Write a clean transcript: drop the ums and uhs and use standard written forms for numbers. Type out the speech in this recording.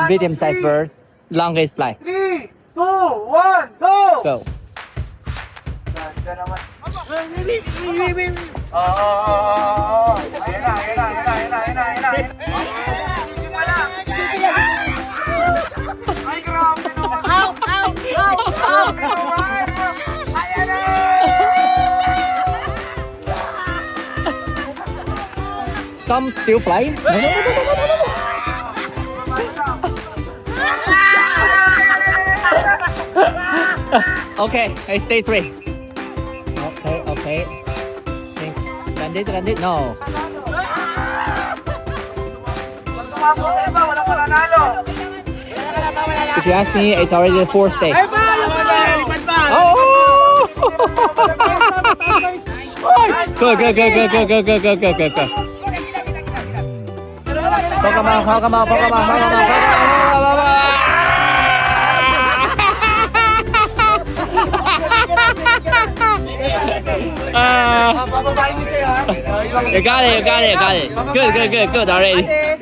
Medium-sized bird. Longest fly. 3, 2, 1, go! Go. Ganda naman. Oo. Ayan na. Ay, grabe naman. Out! Ayan na! Some still flying. Okay, I stay three. Okay. Land it. No. Wala pa nanalo. If you ask me, it's already the fourth day. Oh! Go. Come on. You got it. Good already.